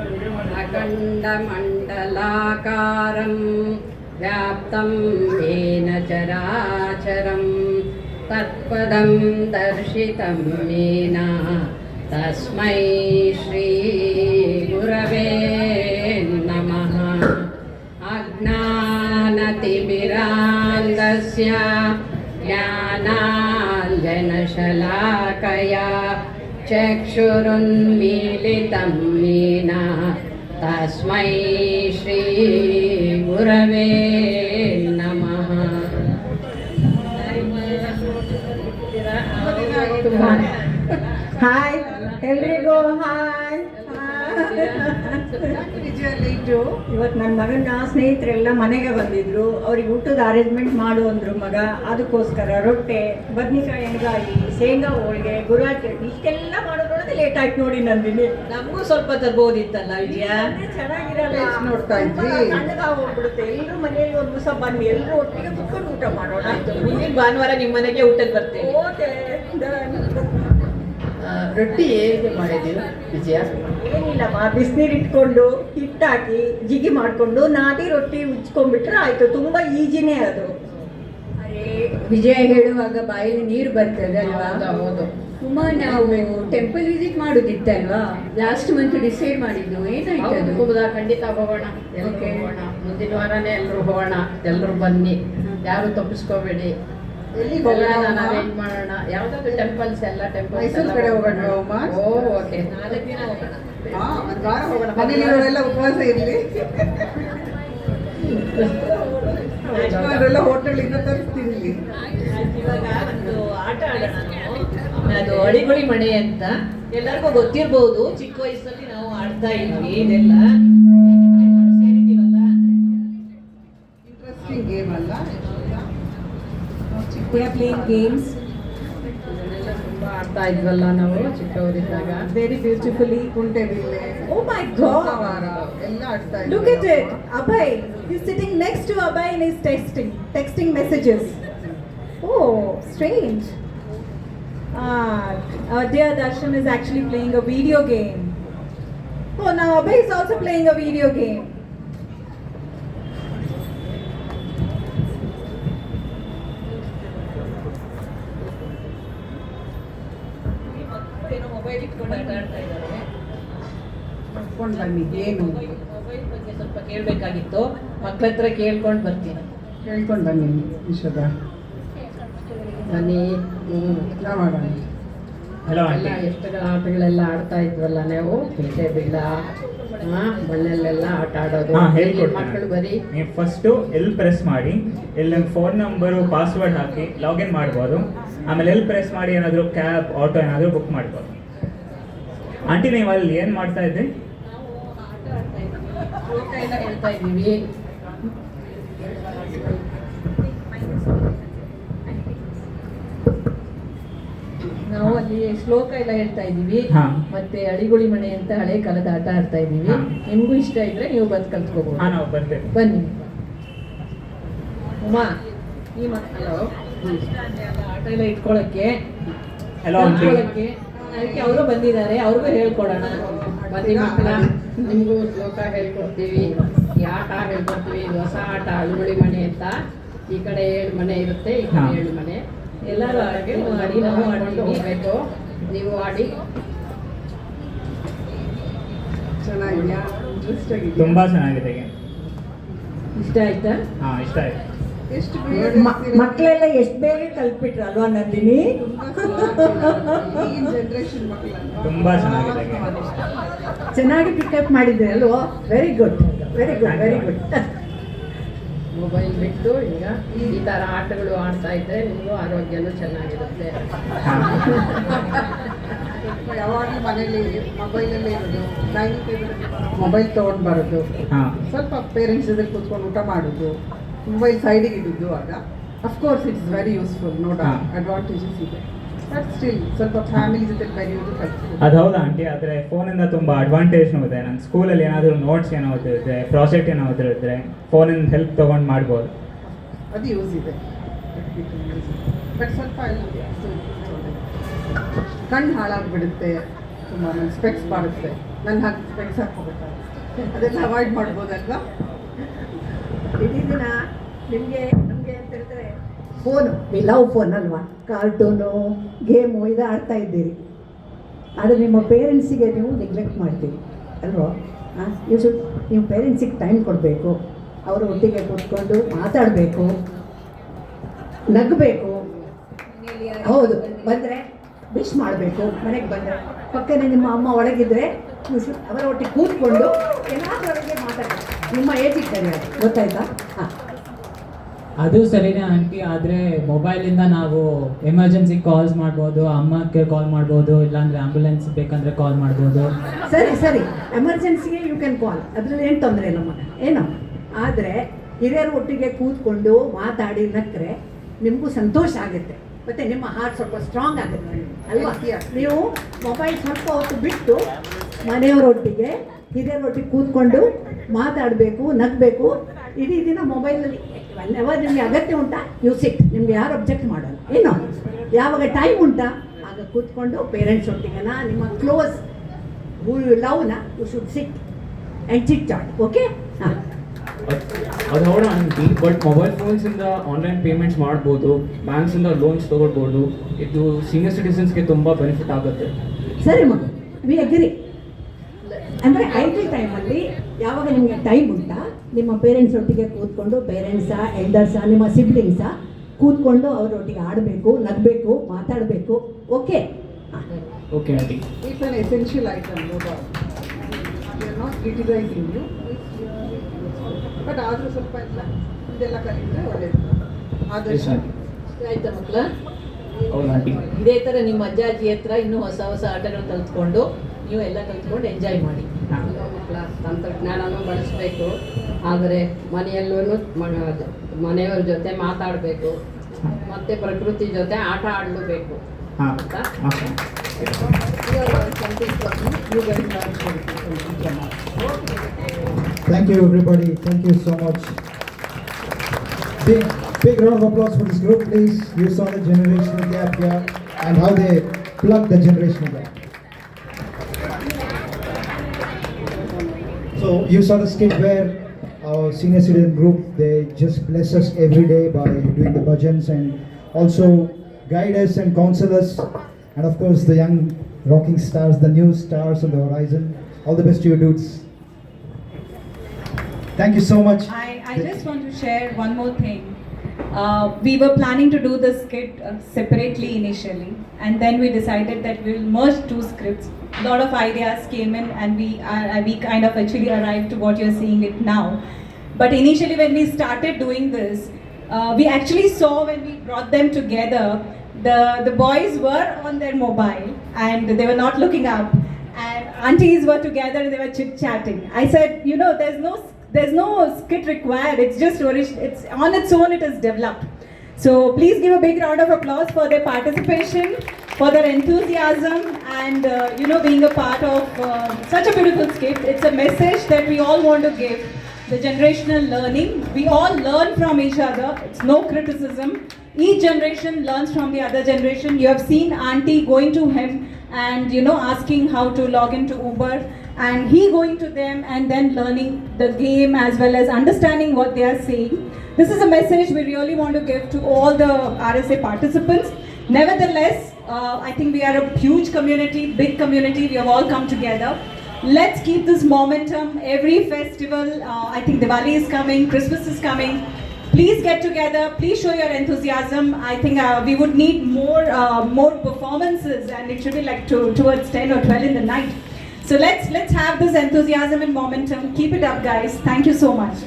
अखण्डमण्डलाकारं व्याप्तं येन चराचरं तत्पदं दर्शितं येन तस्मै श्रीगुरवे नमः। अज्ञानतिमिरान्धस्य ज्ञानाञ्जनशलाकया चक्षुरुन्मीलितं येन तस्मै श्रीगुरवे नमः। ಹಾಯ್ ಎಲ್ರಿಗೂ ಹಾಯ್. ಇವತ್ತು ನನ್ನ ಮಗನ ಸ್ನೇಹಿತರೆಲ್ಲ ಮನೆಗೆ ಬಂದಿದ್ರು. ಅವ್ರಿಗೆ ಊಟದ ಅರೇಂಜ್ಮೆಂಟ್ ಮಾಡು ಅಂದ್ರು ಮಗ. ಅದಕ್ಕೋಸ್ಕರ ರೊಟ್ಟೆ, ಬದ್ನಿಕಾಯಿ ಎಣ್ಗಾಯಿ, ಶೇಂಗಾ ಹೋಳಿಗೆ, ಗುರುವಾರ ಚಟ್ನಿ ಇಷ್ಟೆಲ್ಲ ಮಾಡೋದ್ರೊಳಗೆ ಲೇಟ್ ಆಯ್ತು ನೋಡಿ ನಂದಿನಿ. ನಮಗೂ ಸ್ವಲ್ಪ ತರ್ಬೋದಿತ್ತಲ್ಲ ವಿಜಯ. ಚೆನ್ನಾಗಿರಲ್ಲ ನೋಡ್ತಾ ಇದ್ವಿ. ಹೋಗ್ಬಿಡುತ್ತೆ. ಎಲ್ಲರೂ ಮನೆಯಲ್ಲಿ ಒಂದು ದಿವಸ ಬನ್ನಿ, ಎಲ್ಲರೂ ಒಟ್ಟಿಗೆ ಕುತ್ಕೊಂಡು ಊಟ ಮಾಡೋಣ. ಮುಂದಿನ ಭಾನುವಾರ ನಿಮ್ಮ ಮನೆಗೆ ಊಟಕ್ಕೆ ಬರ್ತೇವೆ. ಓಕೆ. ರೊಟ್ಟಿ ಹೇಗೆ ಮಾಡಿದ್ದೀವಿ ವಿಜಯ? ಏನಿಲ್ಲಮ್ಮ, ಬಿಸಿನೀರು ಇಟ್ಕೊಂಡು ಹಿಟ್ಟಾಕಿ ಜಿಗಿ ಮಾಡಿಕೊಂಡು ನಾದಿ ರೊಟ್ಟಿ ಉಜ್ಕೊಂಡ್ಬಿಟ್ರೆ ಆಯ್ತು. ತುಂಬಾ ಈಜಿನೇ ಅದು. ಅರೆ ವಿಜಯ ಹೇಳುವಾಗ ಬಾಯಲ್ಲಿ ನೀರು ಬರ್ತದೆ ಅಲ್ವಾ? ಹೌದು. ಉಮಾ, ನಾವು ಟೆಂಪಲ್ ವಿಸಿಟ್ ಮಾಡೋದಿತ್ತಲ್ವಾ? ಲಾಸ್ಟ್ ಮಂತ್ ಡಿಸೈಡ್ ಮಾಡಿದ್ದು, ಏನಾಯ್ತು ಅದು? ಖಂಡಿತ ಹೋಗೋಣ, ಎಲ್ಲರೂ ಹೋಗೋಣ. ಮುಂದಿನ ವಾರನೇ ಎಲ್ಲರೂ ಹೋಗೋಣ. ಎಲ್ಲರೂ ಬನ್ನಿ, ಯಾರು ತಪ್ಪಿಸ್ಕೋಬೇಡಿ. ಎಲ್ಲಿ ನಾನು ಅರೇಂಜ್ ಮಾಡೋಣ. ಯಾವ್ದಾದ್ರು ಟೆಂಪಲ್ಸ್ ಎಲ್ಲ ಟೆಂಪಲ್ಸ್ ಮೈಸೂರು ಕಡೆ ಹೋಗೋಣ. ಓಕೆ, 4 ದಿನ ಹೋಗೋಣ. ಒಂದು ವಾರ ಹೋಗೋಣ. ಮನೆಯಲ್ಲಿರೋರೆಲ್ಲ ಉಪವಾಸ ಇರಲಿ. ಹೋಟೆಲಿಂದ ತರಿಸ್ತೀನಿ. ಇವಾಗ ಒಂದು ಆಟ ಆಡೋಣ ನಾವು. ಅದು ಅಡಿಗುಳಿ ಮಣೆ ಅಂತ ಎಲ್ಲರಿಗೂ ಗೊತ್ತಿರ್ಬೋದು. ಚಿಕ್ಕ ವಯಸ್ಸಲ್ಲಿ ನಾವು ಆಡ್ತಾ ಇದ್ವಿ ಇದೆಲ್ಲ. ಸೇರಿದೀವಲ್ಲ, ಇಂಟ್ರೆಸ್ಟಿಂಗ್ ಗೇಮ್ ಅಲ್ಲ? We are playing games ತುಂಬಾ ಆಡ್ತಾ ಇದ್ವಲ್ಲ ನಾವು ಚಿಕ್ಕವರಿದ್ದಾಗ. ವೆರಿ ಬ್ಯೂಟಿಫುಲಿ ಕುಂಟೆಬಿಲ್ಲೆ. Oh my God! ಎಲ್ಲ ಆಡ್ತಾ ಇದ್ವಿ. Look at it. Abhay, he's sitting next to Abhay and he's texting messages. Oh, strange. Our dear Darshan is actually playing a video game. Oh, now Abhay is also playing a video game. ಏನೋ mobile ಇಟ್ಕೊಂಡು ಆಟ ಆಡ್ತಾ ಇದ್ದಾರೆ. ನೋಡ್ಕೊಂಡು ಬನ್ನಿ ಏನು mobile ಬಗ್ಗೆ ಸ್ವಲ್ಪ ಕೇಳಬೇಕಾಗಿತ್ತು. ಮಕ್ಕಳ ಹತ್ರ ಕೇಳ್ಕೊಂಡು ಬರ್ತೀನಿ. ಕೇಳ್ಕೊಂಡು ಬನ್ನಿ ವಿಷದ. ಬನ್ನಿ. ಮಾಡೋಣ. ಹಲೋ ಎಲ್ಲ ಆಂಟಿ. ಎಷ್ಟು ಆಟಗಳೆಲ್ಲ ಆಡ್ತಾ ಇದ್ವಲ್ಲ ನಾವು. ಪೇಟೆ ಬಿಲ್ಲ, ಮಣ್ಣಲ್ಲೆಲ್ಲ ಆಟ ಆಡೋದು. ಮಕ್ಕಳು ಬರೀ ನೀವು ಫಸ್ಟು ಎಲ್ ಪ್ರೆಸ್ ಮಾಡಿ, ಇಲ್ಲಿ ನಿಮ್ಮ ಫೋನ್ ನಂಬರು ಪಾಸ್ವರ್ಡ್ ಹಾಕಿ ಲಾಗಿನ್ ಮಾಡ್ಬೋದು. ಆಮೇಲೆ ಎಲ್ ಪ್ರೆಸ್ ಮಾಡಿ ಏನಾದರೂ ಕ್ಯಾಬ್ ಆಟೋ ಏನಾದರೂ ಬುಕ್ ಮಾಡ್ಬೋದು. ಆಂಟಿ ನೀವು ಅಲ್ಲಿ ಏನು ಮಾಡ್ತಾ ಇದ್ರಿ? ನಾವು ಆಟ ಆಡ್ತಾ ಇದ್ವಿ, ಶ್ಲೋಕ ಎಲ್ಲ ಹೇಳ್ತಾ ಇದ್ದೀವಿ. ನಾವು ಅಲ್ಲಿ ಶ್ಲೋಕ ಎಲ್ಲ ಹೇಳ್ತಾ ಇದ್ದೀವಿ. ಹಾ. ಮತ್ತೆ ಅಡಿಗುಳಿ ಮಣೆ ಅಂತ ಹಳೆ ಕಾಲದ ಆಟ ಆಡ್ತಾ ಇದ್ದೀವಿ. ಹಾ. ನಿಮ್ಗೂ ಇಷ್ಟ ಇದ್ರೆ ನೀವು ಬಂದು ಕಲ್ತ್ಕೋಬಹುದು. ಹಾಂ, ನಾವು ಬರ್ತೇವೆ. ಬನ್ನಿ ಉಮಾ, ಈ ಹಲೋ. ಆಟ ಎಲ್ಲ ಇಟ್ಕೊಳ್ಳೋಕ್ಕೆ, ಹಲೋ ಆಂಟಿ. ಕಲ್ತ್ಕೊಳ್ಳೋಕ್ಕೆ. ಅದಕ್ಕೆ ಅವರು ಬಂದಿದ್ದಾರೆ, ಅವ್ರಿಗೂ ಹೇಳ್ಕೊಡೋಣ. ಬನ್ನಿ ಮಕ್ಕಳ, ನಿಮಗೂ ಶ್ಲೋಕ ಹೇಳ್ಕೊಡ್ತೀವಿ, ಈ ಆಟ ಹೇಳ್ಕೊಡ್ತೀವಿ. ಇದು ಹೊಸ ಆಟ ಅಳುಗುಳಿ ಮನೆ ಅಂತ. ಈ ಕಡೆ 7 ಮನೆ ಇರುತ್ತೆ, ಈ ಕಡೆ 7 ಮನೆ. ಎಲ್ಲರೂ ಆಡಿ, ನಾವು ಆಡ್ಕೊಂಡು ಹೋಗ್ಬೇಕು. ನೀವು ಆಡಿ. ಚೆನ್ನಾಗಿದೆಯಾ? ಇಂಟ್ರೆಸ್ಟ್ ಆಗಿದೆ. ತುಂಬ ಚೆನ್ನಾಗಿದೆ game. ಇಷ್ಟ ಆಯ್ತಾ? ಹಾಂ, ಇಷ್ಟ ಆಯ್ತು. ಎಷ್ಟು ಮಕ್ಕಳೆಲ್ಲ ಎಷ್ಟು ಬೇಗ ಕಲ್ತ್ಬಿಟ್ರಲ್ವಾ ನಂದಿನಿ? ಈಗಿನ ಜನರೇಷನ್ ಮಕ್ಕಳಲ್ವಾ? ತುಂಬ ಚೆನ್ನಾಗಿದೆ game. ಚೆನ್ನಾಗಿ ಪಿಕಪ್ ಮಾಡಿದ್ದೆ ಅಲ್ವಾ? Very good, very good, very good. Mobile ಬಿಟ್ಟು ಈಗ ಈ ಥರ ಆಟಗಳು ಆಡ್ತಾ ಇದ್ರೆ ನಿಮಗೂ ಆರೋಗ್ಯನೂ ಚೆನ್ನಾಗಿರುತ್ತೆ. ಯಾವಾಗಲೂ ಮನೇಲಿ ಮೊಬೈಲಲ್ಲೇ ಇರೋದು, ಡೈನಿಂಗ್ ಟೇಬಲ್ ಮೊಬೈಲ್ ತೊಗೊಂಡು ಬರೋದು, ಹಾಂ, ಸ್ವಲ್ಪ ಪೇರೆಂಟ್ಸ್ ಜೊತೆ ಕೂತ್ಕೊಂಡು ಊಟ ಮಾಡೋದು, ಮೊಬೈಲ್ ಸೈಡಿಗೆ ಇಡೋದು. ಆಗ of course it's very useful, no doubt, advantages ಇದೆ. ಬಟ್ ಸ್ಟಿಲ್ ಸ್ವಲ್ಪ ಫ್ಯಾಮಿಲಿ ಜೊತೆ ಬೆರೆಯೋದು ಕಲಿಸ್ಬೋದು. ಅದು ಹೌದಾ ಆಂಟಿ? ಆದರೆ ಫೋನಿಂದ ತುಂಬ ಅಡ್ವಾಂಟೇಜ್ನೂ ಇದೆ. ನನ್ನ ಸ್ಕೂಲಲ್ಲಿ ಏನಾದರೂ ನೋಟ್ಸ್ ಏನಾದರೂ ಇದ್ದರೆ, ಪ್ರಾಜೆಕ್ಟ್ ಏನಾದರೂ ಇದ್ದರೆ ಫೋನಿಂದ ಹೆಲ್ಪ್ ತೊಗೊಂಡು ಮಾಡ್ಬೋದು. ಅದು ಯೂಸ್ ಇದೆ. ಬಟ್ ಸ್ವಲ್ಪ ಕಣ್ಣು ಹಾಳಾಗ್ಬಿಡುತ್ತೆ. ತುಂಬ ನನ್ನ ಸ್ಪೆಕ್ಸ್ ಬಾರುತ್ತೆ, ನನ್ನ ಹಾಕಿ ಸ್ಪೆಕ್ಸ್ ಹಾಕ್ಕೋಬೇಕಾಗುತ್ತೆ, ಅದೆಲ್ಲ ಅವಾಯ್ಡ್ ಮಾಡ್ಬೋದಲ್ವಾ? ಇಡೀ ದಿನ ನಿಮಗೆ ನಮಗೆ ಅಂತ ಹೇಳಿದ್ರೆ ಫೋನು, ವಿ ಲವ್ ಫೋನ್ ಅಲ್ವಾ, ಕಾರ್ಟೂನು ಗೇಮು ಇದು ಆಡ್ತಾ ಇದ್ದೀರಿ. ಆದರೆ ನಿಮ್ಮ ಪೇರೆಂಟ್ಸಿಗೆ ನೀವು ನೆಗ್ಲೆಕ್ಟ್ ಮಾಡ್ತೀರಿ ಅಲ್ವಾ? ನೀವು ಪೇರೆಂಟ್ಸಿಗೆ ಟೈಮ್ ಕೊಡಬೇಕು, ಅವರ ಒಟ್ಟಿಗೆ ಕೂತ್ಕೊಂಡು ಮಾತಾಡಬೇಕು, ನಗಬೇಕು. ಹೌದು, ಬಂದರೆ ವಿಶ್ ಮಾಡಬೇಕು. ಮನೆಗೆ ಬಂದರೆ ಪಕ್ಕನೇ ನಿಮ್ಮ ಅಮ್ಮ ಒಳಗಿದ್ರೆ ಅವರ ಒಟ್ಟಿಗೆ ಕೂತ್ಕೊಂಡು ಏನಾದರೂ ಅವರಿಗೆ ಮಾತಾಡಬೇಕು. ನಿಮ್ಮ ಏಜಿಗೆ ಸರಿಯಾಗಿ ಗೊತ್ತಾಯ್ತಾ? ಹಾಂ, ಅದು ಸರಿನೇ ಆಂಟಿ. ಆದರೆ ಮೊಬೈಲಿಂದ ನಾವು ಎಮರ್ಜೆನ್ಸಿ ಕಾಲ್ಸ್ ಮಾಡ್ಬೋದು, ಅಮ್ಮಕ್ಕೆ ಕಾಲ್ ಮಾಡ್ಬೋದು, ಇಲ್ಲಾಂದರೆ ಆ್ಯಂಬುಲೆನ್ಸ್ ಬೇಕಂದರೆ ಕಾಲ್ ಮಾಡ್ಬೋದು. ಸರಿ, ಎಮರ್ಜೆನ್ಸಿಗೆ ಯು ಕ್ಯಾನ್ ಕಾಲ್, ಅದರಲ್ಲಿ ಏನು ತೊಂದರೆ ಇಲ್ಲ ಮಗ, ಏನು. ಆದರೆ ಹಿರಿಯರ ಒಟ್ಟಿಗೆ ಕೂತ್ಕೊಂಡು ಮಾತಾಡಿ ನಕ್ಕರೆ ನಿಮಗೂ ಸಂತೋಷ ಆಗುತ್ತೆ, ಮತ್ತು ನಿಮ್ಮ ಹಾರ್ಟ್ ಸ್ವಲ್ಪ ಸ್ಟ್ರಾಂಗ್ ಆಗುತ್ತೆ ಅಲ್ವಾ? ನೀವು ಮೊಬೈಲ್ ಸ್ವಲ್ಪ ಹೊತ್ತು ಬಿಟ್ಟು ಮನೆಯವರೊಟ್ಟಿಗೆ ಹಿರಿಯರೊಟ್ಟಿಗೆ ಕೂತ್ಕೊಂಡು ಮಾತಾಡಬೇಕು, ನಗಬೇಕು. ಇಡೀ ದಿನ ಮೊಬೈಲಲ್ಲಿ ಯಾವಾಗ ನಿಮಗೆ ಅಗತ್ಯ ಉಂಟಾ ಯು ಸಿಟ್, ನಿಮ್ಗೆ ಯಾರು ಅಬ್ಜೆಕ್ಟ್ ಮಾಡೋಲ್ಲ, ಏನು. ಯಾವಾಗ ಟೈಮ್ ಉಂಟಾ ಆಗ ಕೂತ್ಕೊಂಡು ಪೇರೆಂಟ್ಸ್ ಒಟ್ಟಿಗೆನ ನಿಮ್ಮ ಕ್ಲೋಸ್ ಹೂ ಯು ಲವ್ನ you should sit and chit chat. Okay? ಹಾಂ, ಅದು ಹೌದಾ ಆಂಟಿ, ಬಟ್ ಮೊಬೈಲ್ ಫೋನ್ಸಿಂದ ಆನ್ಲೈನ್ ಪೇಮೆಂಟ್ಸ್ ಮಾಡ್ಬೋದು, ಬ್ಯಾಂಕ್ಸಿಂದ ಲೋನ್ಸ್ ತೊಗೊಳ್ಬೋದು. ಇದು ಸೀನಿಯರ್ ಸಿಟಿಸನ್ಸ್ಗೆ ತುಂಬ ಬೆನಿಫಿಟ್ ಆಗುತ್ತೆ. ಸರಿ ಮಗು, ವಿ ಅಗ್ರಿ. ಅಂದರೆ ಐಟಿ ಟೈಮಲ್ಲಿ ಯಾವಾಗ ನಿಮಗೆ ಟೈಮ್ ಉಂಟಾ ನಿಮ್ಮ ಪೇರೆಂಟ್ಸ್ ಒಟ್ಟಿಗೆ ಕೂತ್ಕೊಂಡು, ಪೇರೆಂಟ್ಸಾ ಎಲ್ಡರ್ಸಾ ನಿಮ್ಮ ಸಿಬ್ಲಿಂಗ್ಸಾ ಕೂತ್ಕೊಂಡು ಅವರೊಟ್ಟಿಗೆ ಆಡಬೇಕು, ನಗಬೇಕು, ಮಾತಾಡಬೇಕು. Okay? Okay aunty. It's an essential item, no doubt. We are not criticising you, but ಆದರೂ ಸ್ವಲ್ಪ ಇದೆಲ್ಲ ಕಲಿತರೆ ಒಳ್ಳೆಯದು. Yes aunty. ಆಯ್ತಾ ಮಕ್ಕಳ? ಹೌದು ಆಂಟಿ. ಇದೇ ಥರ ನಿಮ್ಮ ಅಜ್ಜ ಅಜ್ಜಿ ಹತ್ರ ಇನ್ನೂ ಹೊಸ ಆಟಗಳು ಕಲ್ತ್ಕೊಂಡು ನೀವು ಎಲ್ಲ ಕಲ್ತ್ಕೊಂಡು ಎಂಜಾಯ್ ಮಾಡಿ. ಮಕ್ಕಳ ತಂತ್ರಜ್ಞಾನನೂ ಬಳಸಬೇಕು, ಆದರೆ ಮನೆಯಲ್ಲೂ ಮನೆಯವ್ರ ಜೊತೆ ಮಾತಾಡಬೇಕು, ಮತ್ತು ಪ್ರಕೃತಿ ಜೊತೆ ಆಟ ಆಡಲೇಬೇಕು. ಹಾಂ, Thank you everybody, thank you so much. Big round of applause for this group please. You saw the generational gap here and how they plug the generational gap. So you saw the skit where our senior citizen group, they just bless us every day by doing the bhajans and also guide us and counsel us, and of course the young rocking stars, the new stars on the horizon. All the best to you dudes. Thank you so much. I just want to share one more thing. We were planning to do this skit separately initially, and then we decided that we will merge two scripts. A lot of ideas came in, and we kind of actually arrived to what you're seeing it now. But initially, when we started doing this, we actually saw when we brought them together, the boys were on their mobile and they were not looking up, and aunties were together and they were chit chatting. I said, you know, there's no skit required. It's just it's on its own. It is developed. So please give a big round of applause for their participation, for their enthusiasm, and being a part of such a beautiful skit. It's a message that we all want to give. The generational learning. We all learn from each other. It's no criticism. Each generation learns from the other generation. You have seen auntie going to him and asking how to log into Uber, and he going to them and then learning the game as well as understanding what they are saying. This is a message we really want to give to all the RSA participants. Nevertheless, I think we are a huge community, big community. We have all come together. Let's keep this momentum. Every festival, I think Diwali is coming, Christmas is coming. Please get together. Please show your enthusiasm. I think we would need more performances, and it should be like towards 10 or 12 in the night. So let's have this enthusiasm and momentum. Keep it up, guys. Thank you so much.